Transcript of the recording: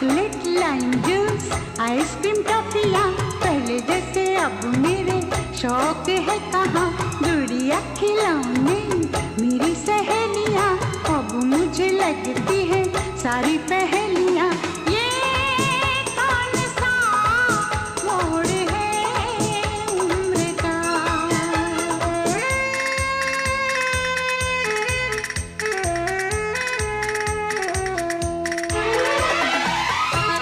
Chocolate lime juice ice cream टॉफियाँ पहले जैसे अब मेरे शौक है कहाँ। गुड़िया खिलौने मेरी सहेलियाँ अब मुझे लगती है सारी पहेलियाँ।